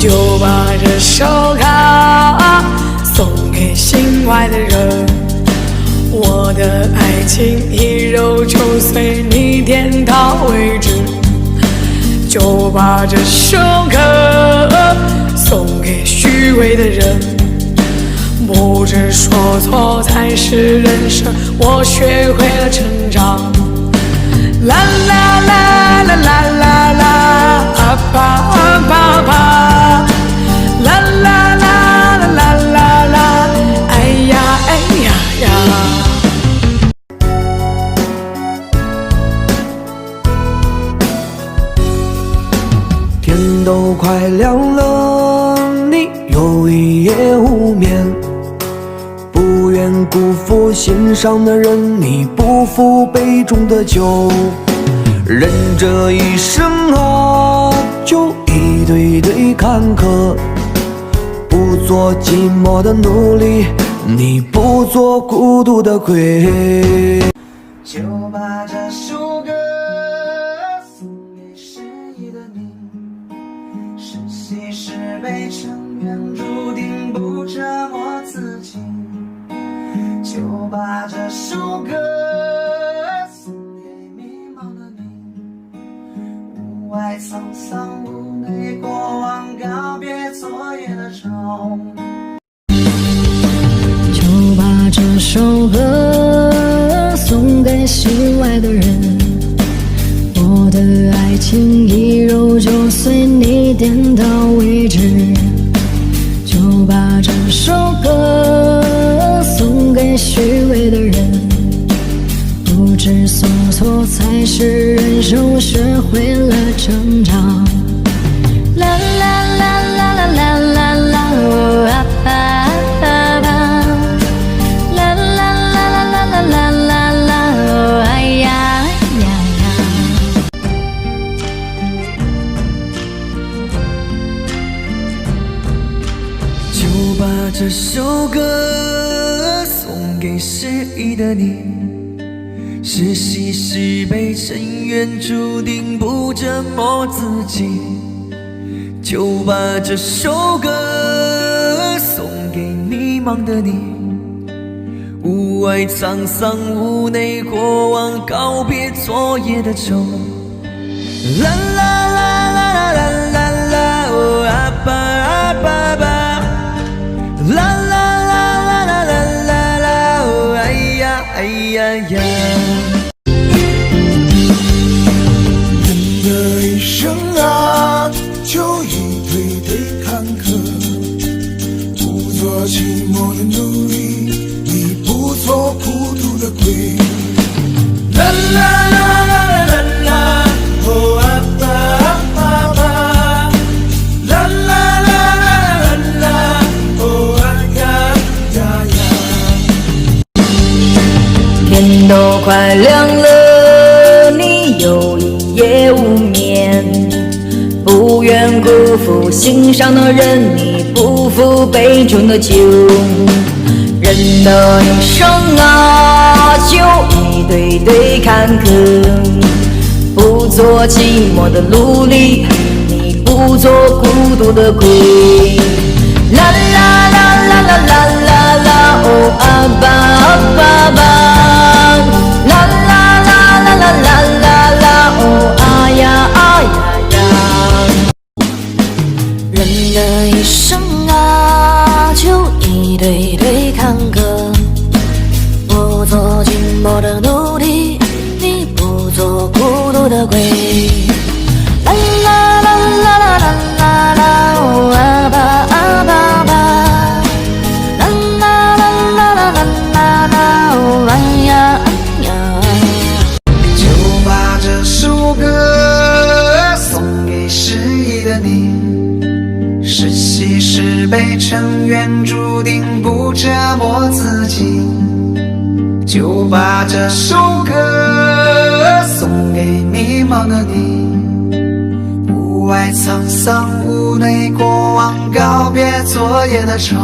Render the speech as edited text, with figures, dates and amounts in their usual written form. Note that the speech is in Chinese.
就把这首歌送给心爱的人。我的爱情一揉就随你点到为止，就把这首歌送给虚伪的人。不知说错才是人生，我学会了成长。啦啦啦啦啦啦啦，啊吧啊吧吧，啦啦啦啦啦啦啦，哎呀哎呀呀。天都快亮了，你又一夜无眠。不愿辜负心上的人，你不负杯中的酒。人这一生啊，就一堆堆坎坷。不做寂寞的奴隶，你不做孤独的鬼。就把这首歌送给失意的你，是喜是悲，成缘注定不折磨自己。就把这首歌送给迷茫的你，无爱沧桑，无奈过往，告别昨夜的愁。就把这首歌送给心爱的人，我的爱情一揉就随你点到为止。就把这首歌送给虚伪的人，不知所措才是人生，我学会了成长。啦啦啦啦啦啦啦啦，哦啊吧啊吧，啦啦啦啦啦啦啦啦啦，哦哎呀呀呀。就把这首歌送给失意的你，是喜是悲，成缘注定不折磨自己。就把这首歌送给迷茫的你，无爱沧桑，无奈过往，告别昨夜的愁。啦啦啦啦啦啦啦啦，哦啊吧啊吧吧，啦啦啦啦啦啦啦啦，哦哎呀哎呀呀。人的一生啊，就一堆堆坎坷。不做寂寞的奴隶，你不做孤独的鬼。啦啦啦啦啦啦，哦啊吧啊吧，啦啦啦啦啦啦，哦啊呀呀呀。天都快亮了，你又一夜无眠。不愿辜负心上的人，你不负杯中的酒。人的一生啊，就一堆堆坎坷。不做寂寞的奴隶，你不做孤独的鬼。啦啦啦啦啦啦啦啦，哦啊吧啊吧吧，啦啦啦啦啦啦啦啦，哦啊呀啊呀呀。人的一生啊，就一堆堆坎坷。不做寂寞的奴隶，你不做孤独的鬼。啦啦啦啦啦啦啦啦，哦啊吧啊吧吧，啦啦啦啦啦啦啦啦，哦哎呀哎呀。就把这首歌送给失意的你，是喜是悲，成缘注定不折磨自己。就把这首歌送给迷茫的你，无爱沧桑，无奈过往，告别昨夜的愁。